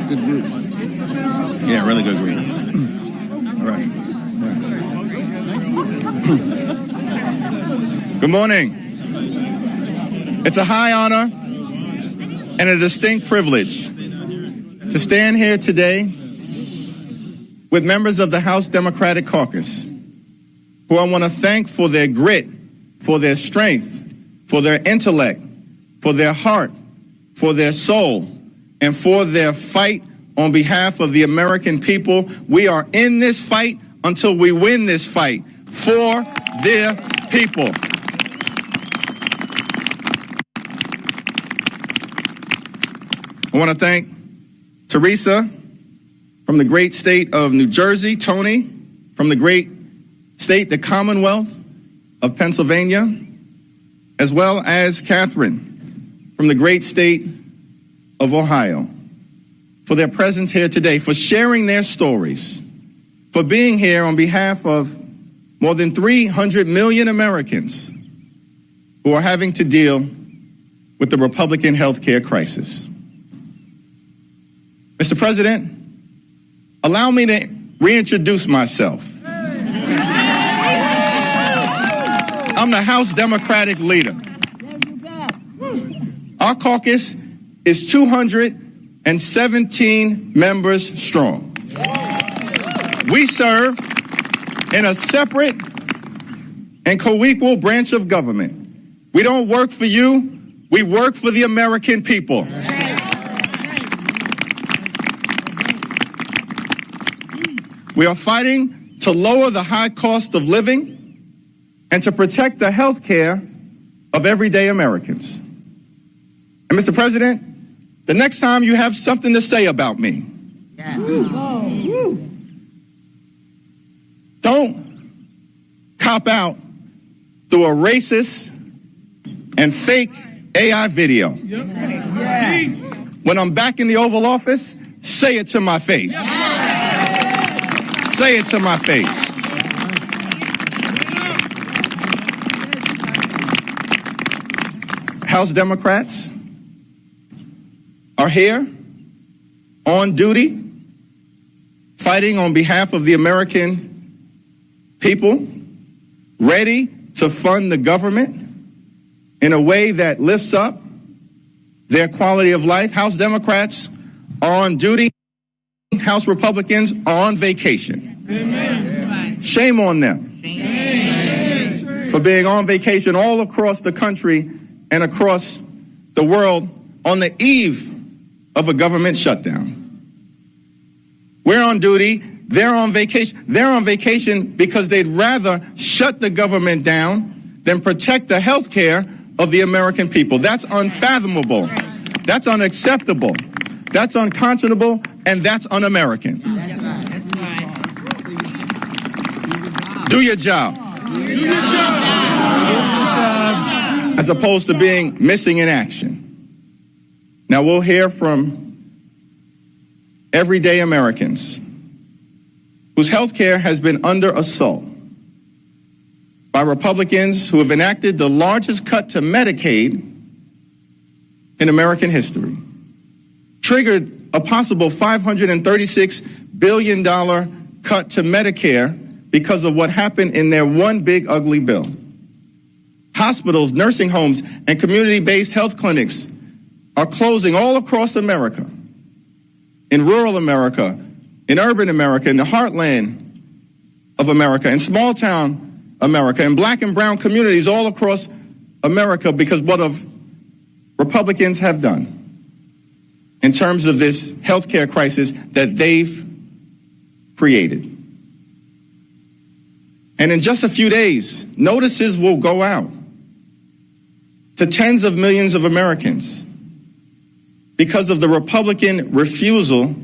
Good group. Yeah, really good group. All right. Good morning. It's a high honor and a distinct privilege to stand here today with members of the House Democratic Caucus, who I want to thank for their grit, for their strength, for their intellect, for their heart, for their soul, and for their fight on behalf of the American people. We are in this fight until we win this fight for their people. I want to thank Teresa from the great state of New Jersey, Tony from the great state, the Commonwealth of Pennsylvania, as well as Catherine from the great state of Ohio, for their presence here today, for sharing their stories, for being here on behalf of more than 300 million Americans who are having to deal with the Republican healthcare crisis. Mr. President, allow me to reintroduce myself. I'm the House Democratic Leader. Our caucus is 217 members strong. We serve in a separate and co-equal branch of government. We don't work for you, we work for the American people. We are fighting to lower the high cost of living and to protect the health care of everyday Americans. And Mr. President, the next time you have something to say about me, don't cop out through a racist and fake AI video. When I'm back in the Oval Office, say it to my face. Say it to my face. House Democrats are here on duty, fighting on behalf of the American people, ready to fund the government in a way that lifts up their quality of life. House Democrats are on duty. House Republicans are on vacation. Amen. Shame on them. Shame. For being on vacation all across the country and across the world on the eve of a government shutdown. We're on duty, they're on vacation. They're on vacation because they'd rather shut the government down than protect the health care of the American people. That's unfathomable. That's unacceptable. That's unconscionable, and that's un-American. That's right. Do your job. Do your job. As opposed to being missing in action. Now we'll hear from everyday Americans whose health care has been under assault by Republicans who have enacted the largest cut to Medicaid in American history, triggered a possible $536 billion cut to Medicare because of what happened in their one big ugly bill. Hospitals, nursing homes, and community-based health clinics are closing all across America, in rural America, in urban America, in the heartland of America, in small-town America, in black and brown communities all across America because what Republicans have done in terms of this healthcare crisis that they've created. And in just a few days, notices will go out to tens of millions of Americans because of the Republican refusal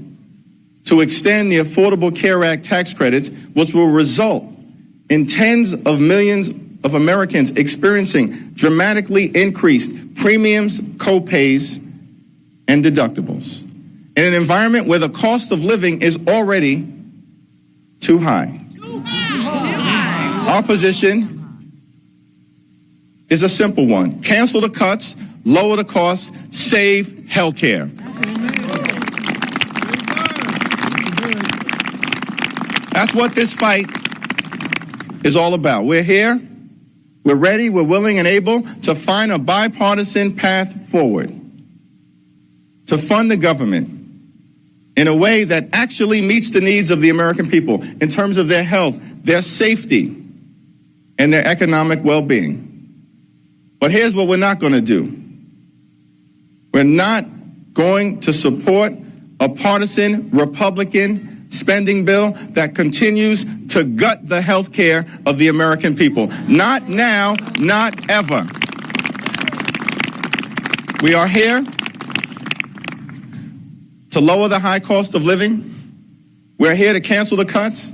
to extend the Affordable Care Act tax credits, which will result in tens of millions of Americans experiencing dramatically increased premiums, co-pays, and deductibles in an environment where the cost of living is already too high. Our position is a simple one. Cancel the cuts, lower the costs, save health care. That's what this fight is all about. We're here, we're ready, we're willing and able to find a bipartisan path forward to fund the government in a way that actually meets the needs of the American people in terms of their health, their safety, and their economic well-being. But here's what we're not going to do. We're not going to support a partisan Republican spending bill that continues to gut the health care of the American people. Not now, not ever. We are here to lower the high cost of living. We're here to cancel the cuts.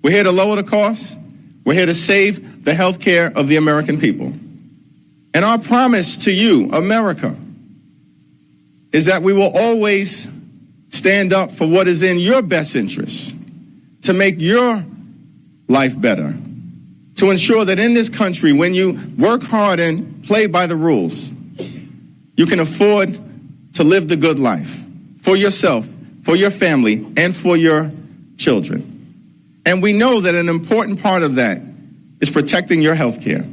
We're here to lower the costs. We're here to save the health care of the American people. And our promise to you, America, is that we will always stand up for what is in your best interest, to make your life better, to ensure that in this country, when you work hard and play by the rules, you can afford to live the good life for yourself, for your family, and for your children. And we know that an important part of that is protecting your health care.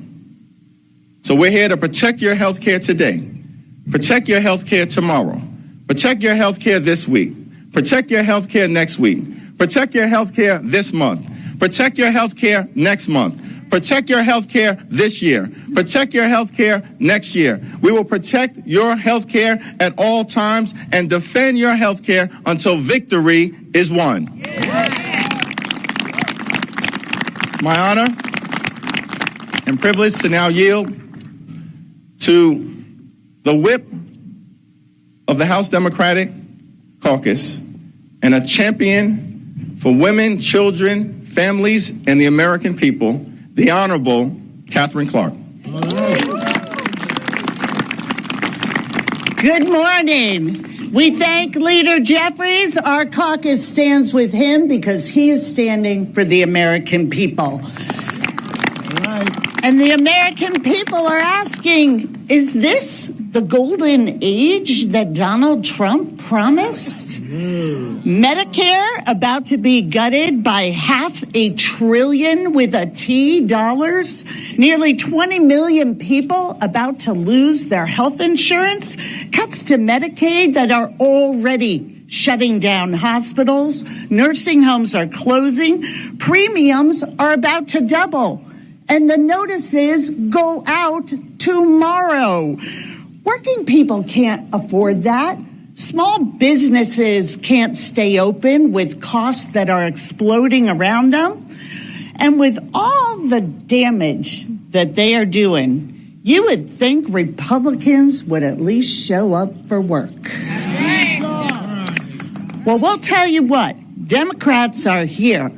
So we're here to protect your health care today, protect your health care tomorrow, protect your health care this week, protect your health care next week, protect your health care this month, protect your health care next month, protect your health care this year, protect your health care next year. We will protect your health care at all times and defend your health care until victory is won. My honor and privilege to now yield to the whip of the House Democratic Caucus and a champion for women, children, families, and the American people, the Honorable Catherine Clark. Good morning. We thank Leader Jeffries. Our caucus stands with him because he is standing for the American people. And the American people are asking, is this the golden age that Donald Trump promised? Medicare about to be gutted by $500 billion with a T dollars? Nearly 20 million people about to lose their health insurance? Cuts to Medicaid that are already shutting down hospitals. Nursing homes are closing. Premiums are about to double. And the notices go out tomorrow. Working people can't afford that. Small businesses can't stay open with costs that are exploding around them. And with all the damage that they are doing, you would think Republicans would at least show up for work. Well, we'll tell you what, Democrats are here.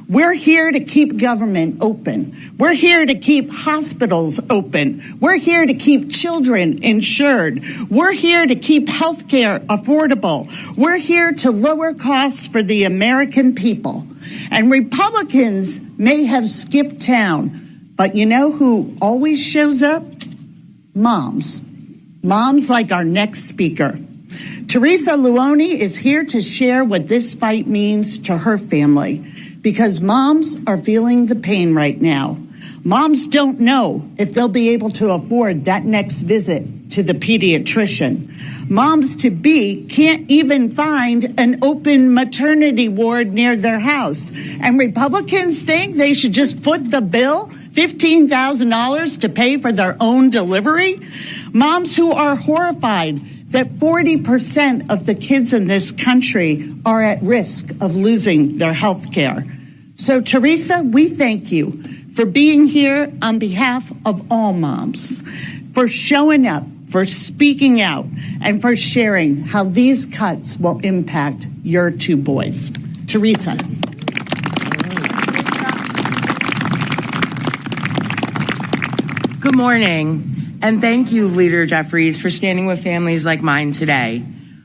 We're here to keep government open. We're here to keep hospitals open. We're here to keep children insured. We're here to keep health care affordable. We're here to lower costs for the American people. And Republicans may have skipped town, but you know who always shows up? Moms. Moms like our next speaker. Teresa Loney is here to share what this fight means to her family, because moms are feeling the pain right now. Moms don't know if they'll be able to afford that next visit to the pediatrician. Moms-to-be can't even find an open maternity ward near their house. And Republicans think they should just foot the bill, $15,000 to pay for their own delivery. Moms who are horrified that 40% of the kids in this country are at risk of losing their health care. So, Teresa, we thank you for being here on behalf of all moms, for showing up, for speaking out, and for sharing how these cuts will impact your two boys. Teresa. Good morning. And thank you, Leader Jeffries, for standing with families like mine today.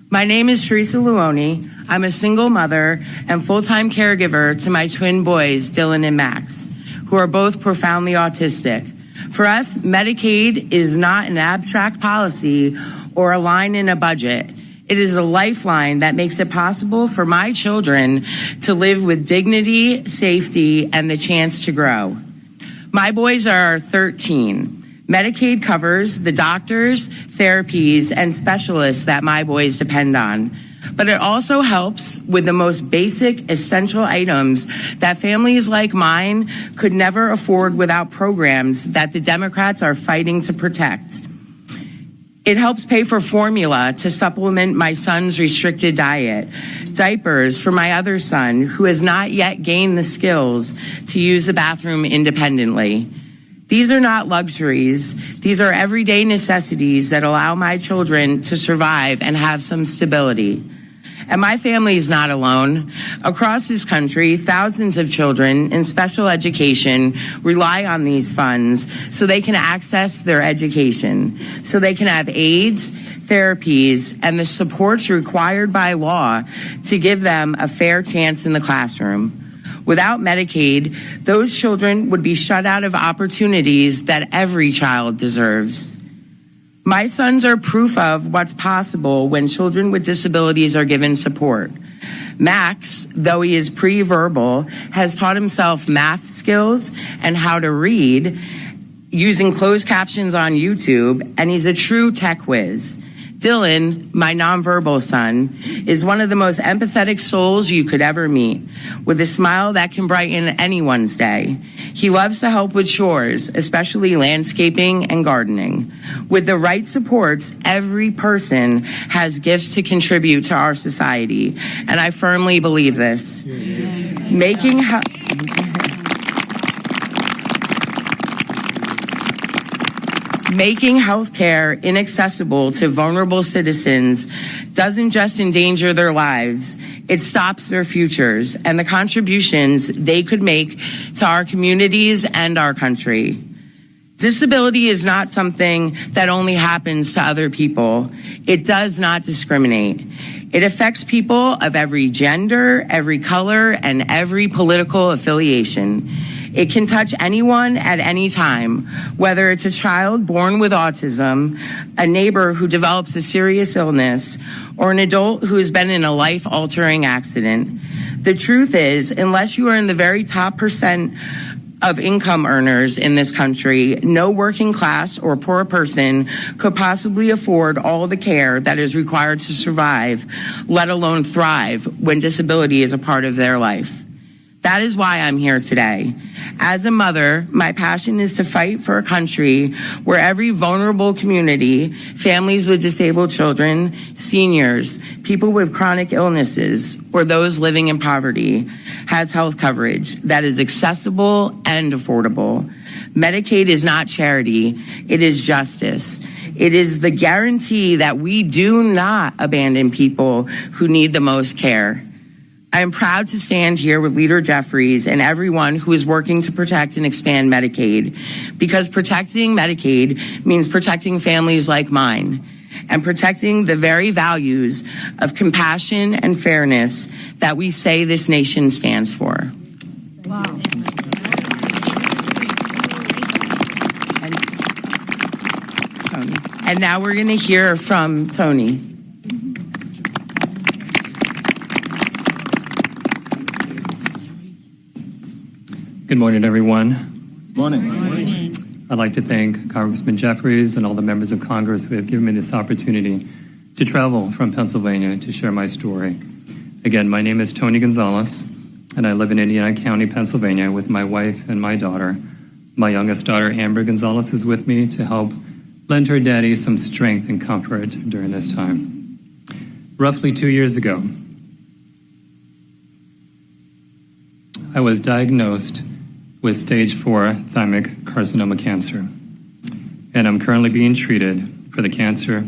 My name is Teresa Loney. I'm a single mother and full-time caregiver to my twin boys, Dylan and Max, who are both profoundly autistic. For us, Medicaid is not an abstract policy or a line in a budget. It is a lifeline that makes it possible for my children to live with dignity, safety, and the chance to grow. My boys are 13. Medicaid covers the doctors, therapies, and specialists that my boys depend on. But it also helps with the most basic, essential items that families like mine could never afford without programs that the Democrats are fighting to protect. It helps pay for formula to supplement my son's restricted diet, diapers for my other son who has not yet gained the skills to use the bathroom independently. These are not luxuries. These are everyday necessities that allow my children to survive and have some stability. And my family is not alone. Across this country, thousands of children in special education rely on these funds so they can access their education, so they can have aids, therapies, and the supports required by law to give them a fair chance in the classroom. Without Medicaid, those children would be shut out of opportunities that every child deserves. My sons are proof of what's possible when children with disabilities are given support. Max, though he is pre-verbal, has taught himself math skills and how to read using closed captions on YouTube, and he's a true tech whiz. Dylan, my nonverbal son, is one of the most empathetic souls you could ever meet, with a smile that can brighten anyone's day. He loves to help with chores, especially landscaping and gardening. With the right supports, every person has gifts to contribute to our society, and I firmly believe this. Making healthcare inaccessible to vulnerable citizens doesn't just endanger their lives, it stops their futures and the contributions they could make to our communities and our country. Disability is not something that only happens to other people. It does not discriminate. It affects people of every gender, every color, and every political affiliation. It can touch anyone at any time, whether it's a child born with autism, a neighbor who develops a serious illness, or an adult who has been in a life-altering accident. The truth is, unless you are in the very top percent of income earners in this country, no working class or poor person could possibly afford all the care that is required to survive, let alone thrive, when disability is a part of their life. That is why I'm here today. As a mother, my passion is to fight for a country where every vulnerable community, families with disabled children, seniors, people with chronic illnesses, or those living in poverty, has health coverage that is accessible and affordable. Medicaid is not charity, it is justice. It is the guarantee that we do not abandon people who need the most care. I am proud to stand here with Leader Jeffries and everyone who is working to protect and expand Medicaid, because protecting Medicaid means protecting families like mine and protecting the very values of compassion and fairness that we say this nation stands for. Wow. And now we're going to hear from Tony. Good morning, everyone. Morning. I'd like to thank Congressman Jeffries and all the members of Congress who have given me this opportunity to travel from Pennsylvania to share my story. Again, my name is Tony Gonzalez, and I live in Indiana County, Pennsylvania, with my wife and my daughter. My youngest daughter, Amber Gonzalez, is with me to help lend her daddy some strength and comfort during this time. Roughly 2 years ago, I was diagnosed with stage 4 thymic carcinoma cancer, and I'm currently being treated for the cancer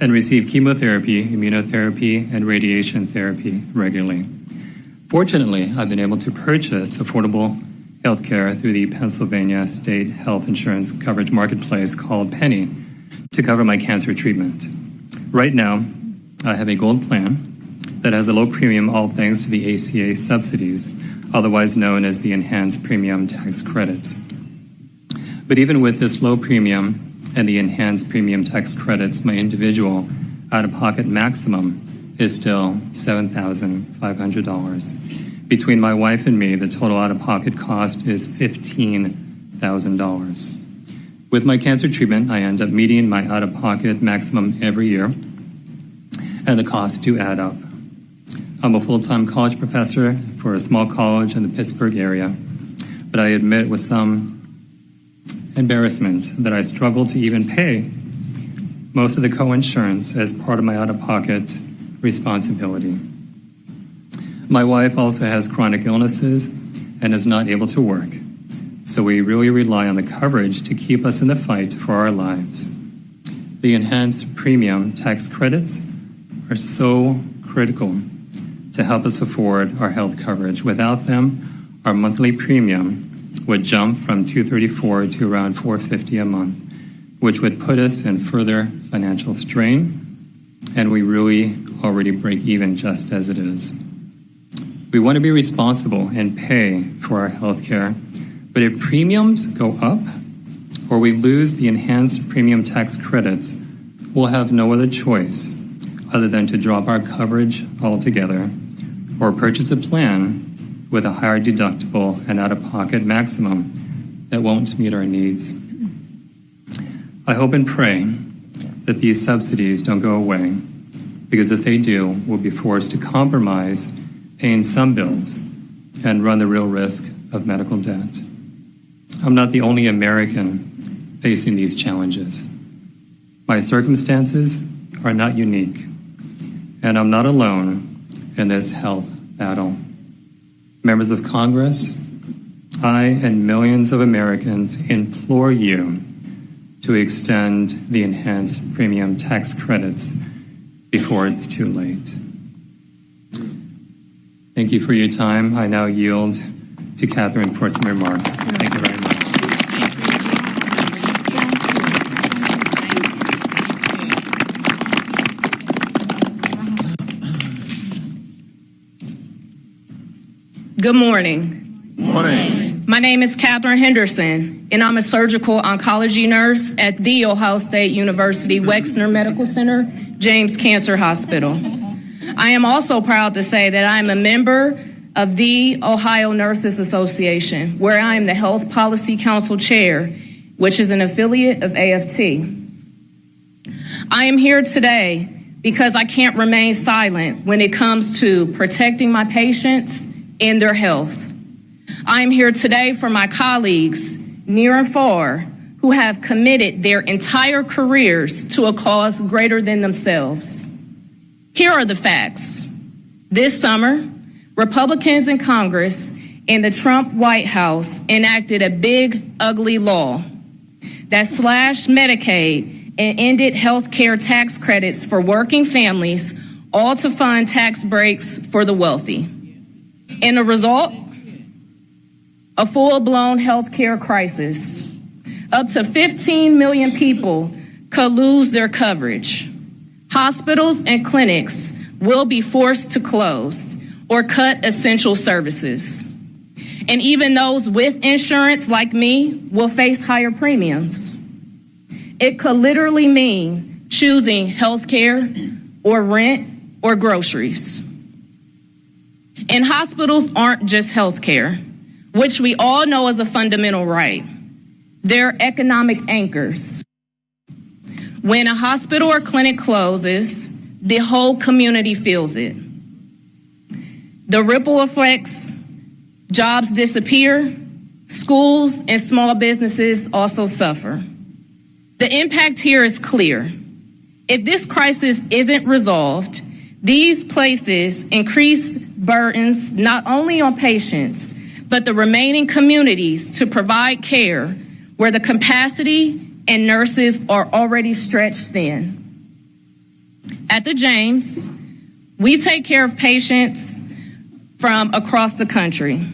and receive chemotherapy, immunotherapy, and radiation therapy regularly. Fortunately, I've been able to purchase affordable health care through the Pennsylvania State Health Insurance Coverage Marketplace called Penny to cover my cancer treatment. Right now, I have a gold plan that has a low premium, all thanks to the ACA subsidies, otherwise known as the enhanced premium tax credits. But even with this low premium and the enhanced premium tax credits, my individual out-of-pocket maximum is still $7,500. Between my wife and me, the total out-of-pocket cost is $15,000. With my cancer treatment, I end up meeting my out-of-pocket maximum every year, and the costs do add up. I'm a full-time college professor for a small college in the Pittsburgh area, but I admit with some embarrassment that I struggle to even pay most of the co-insurance as part of my out-of-pocket responsibility. My wife also has chronic illnesses and is not able to work, so we really rely on the coverage to keep us in the fight for our lives. The enhanced premium tax credits are so critical to help us afford our health coverage. Without them, our monthly premium would jump from $234 to around $450 a month, which would put us in further financial strain, and we really already break even just as it is. We want to be responsible and pay for our health care, but if premiums go up or we lose the enhanced premium tax credits, we'll have no other choice other than to drop our coverage altogether or purchase a plan with a higher deductible and out-of-pocket maximum that won't meet our needs. I hope and pray that these subsidies don't go away, because if they do, we'll be forced to compromise paying some bills and run the real risk of medical debt. I'm not the only American facing these challenges. My circumstances are not unique, and I'm not alone in this health battle. Members of Congress, I and millions of Americans implore you to extend the enhanced premium tax credits before it's too late. Thank you for your time. I now yield to Catherine for some remarks. Thank you very much. Good morning. Morning. My name is Catherine Henderson, and I'm a surgical oncology nurse at The Ohio State University Wexner Medical Center, James Cancer Hospital. I am also proud to say that I am a member of the Ohio Nurses Association, where I am the Health Policy Council Chair, which is an affiliate of AFT. I am here today because I can't remain silent when it comes to protecting my patients and their health. I am here today for my colleagues, near and far, who have committed their entire careers to a cause greater than themselves. Here are the facts. This summer, Republicans in Congress and the Trump White House enacted a big, ugly law that slashed Medicaid and ended health care tax credits for working families, all to fund tax breaks for the wealthy. And the result? A full-blown health care crisis. Up to 15 million people could lose their coverage. Hospitals and clinics will be forced to close or cut essential services. And even those with insurance, like me, will face higher premiums. It could literally mean choosing health care or rent or groceries. And hospitals aren't just health care, which we all know is a fundamental right. They're economic anchors. When a hospital or clinic closes, the whole community feels it. The ripple effects, jobs disappear, schools and small businesses also suffer. The impact here is clear. If this crisis isn't resolved, these places increase burdens not only on patients, but the remaining communities to provide care where the capacity and nurses are already stretched thin. At the James, we take care of patients from across the country.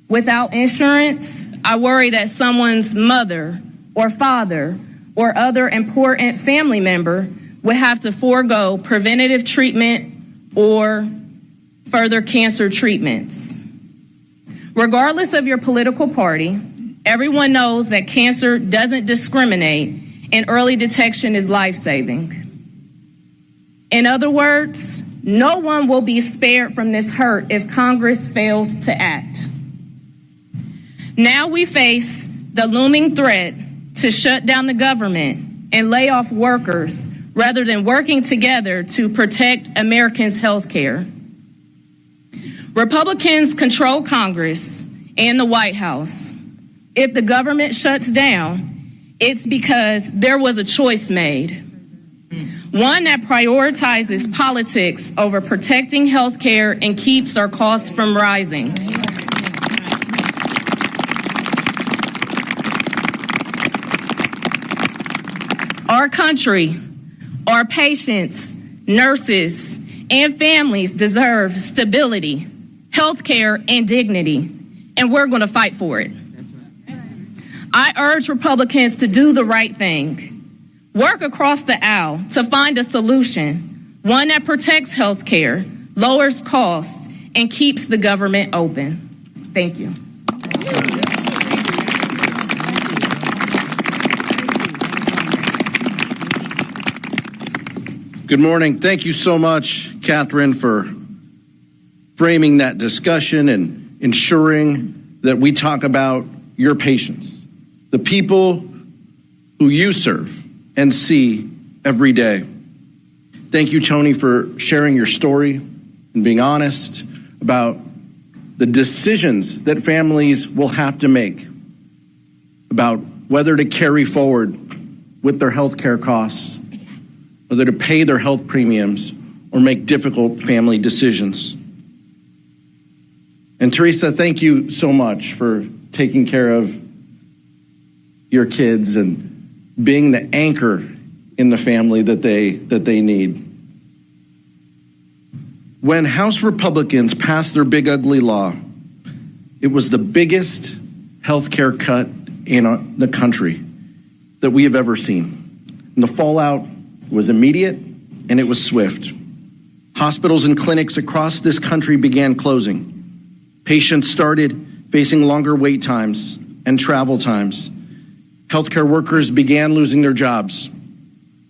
Without insurance, I worry that someone's mother or father or other important family member would have to forego preventative treatment or further cancer treatments. Regardless of your political party, everyone knows that cancer doesn't discriminate and early detection is life-saving. In other words, no one will be spared from this hurt if Congress fails to act. Now we face the looming threat to shut down the government and lay off workers rather than working together to protect Americans' health care. Republicans control Congress and the White House. If the government shuts down, it's because there was a choice made. One that prioritizes politics over protecting health care and keeps our costs from rising. Our country, our patients, nurses, and families deserve stability, health care, and dignity, and we're going to fight for it. I urge Republicans to do the right thing. Work across the aisle to find a solution, one that protects health care, lowers costs, and keeps the government open. Thank you. Good morning. Thank you so much, Catherine, for framing that discussion and ensuring that we talk about your patients, the people who you serve and see every day. Thank you, Tony, for sharing your story and being honest about the decisions that families will have to make about whether to carry forward with their health care costs, whether to pay their health premiums or make difficult family decisions. And Teresa, thank you so much for taking care of your kids and being the anchor in the family that they need. When House Republicans passed their big ugly law, it was the biggest health care cut in the country that we have ever seen. And the fallout was immediate and it was swift. Hospitals and clinics across this country began closing. Patients started facing longer wait times and travel times. Healthcare workers began losing their jobs,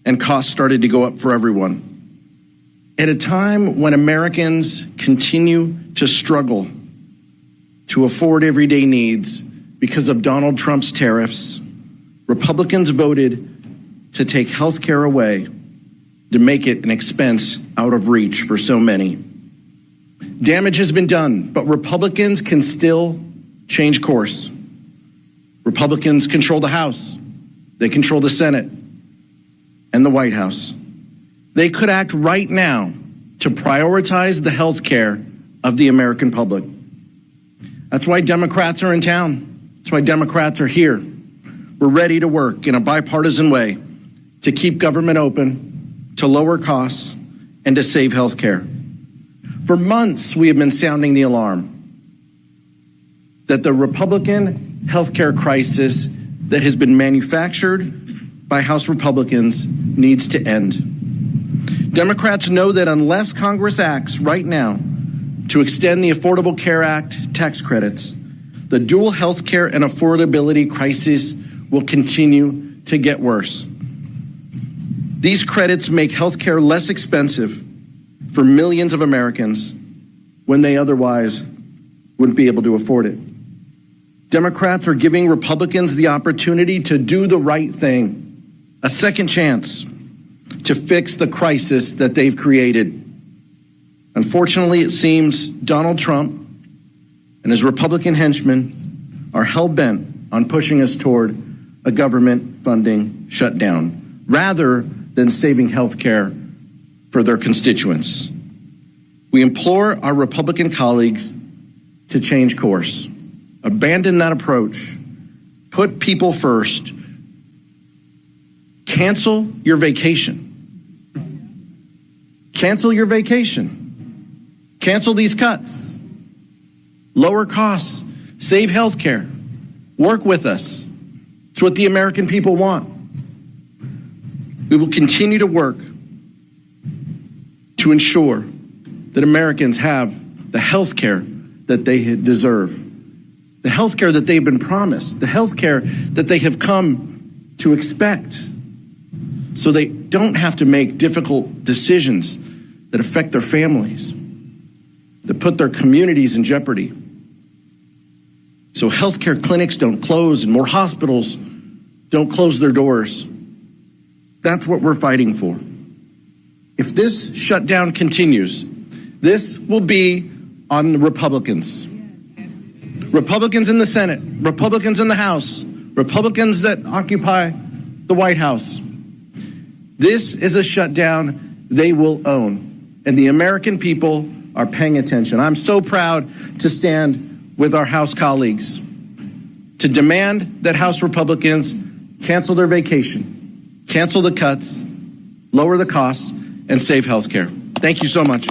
and costs started to go up for everyone. At a time when Americans continue to struggle to afford everyday needs because of Donald Trump's tariffs, Republicans voted to take healthcare away to make it an expense out of reach for so many. Damage has been done, but Republicans can still change course. Republicans control the House, they control the Senate, and the White House. They could act right now to prioritize the health care of the American public. That's why Democrats are in town. That's why Democrats are here. We're ready to work in a bipartisan way to keep government open, to lower costs, and to save health care. For months, we have been sounding the alarm that the Republican healthcare crisis that has been manufactured by House Republicans needs to end. Democrats know that unless Congress acts right now to extend the Affordable Care Act tax credits, the dual health care and affordability crisis will continue to get worse. These credits make health care less expensive for millions of Americans when they otherwise wouldn't be able to afford it. Democrats are giving Republicans the opportunity to do the right thing, a second chance to fix the crisis that they've created. Unfortunately, it seems Donald Trump and his Republican henchmen are hell-bent on pushing us toward a government funding shutdown rather than saving health care for their constituents. We implore our Republican colleagues to change course, abandon that approach, put people first, cancel your vacation. Cancel your vacation. Cancel these cuts. Lower costs. Save health care. Work with us. It's what the American people want. We will continue to work to ensure that Americans have the health care that they deserve, the health care that they've been promised, the health care that they have come to expect, so they don't have to make difficult decisions that affect their families, that put their communities in jeopardy. So healthcare clinics don't close and more hospitals don't close their doors. That's what we're fighting for. If this shutdown continues, this will be on the Republicans. Republicans in the Senate, Republicans in the House, Republicans that occupy the White House. This is a shutdown they will own, and the American people are paying attention. I'm so proud to stand with our House colleagues to demand that House Republicans cancel their vacation, cancel the cuts, lower the costs, and save health care. Thank you so much.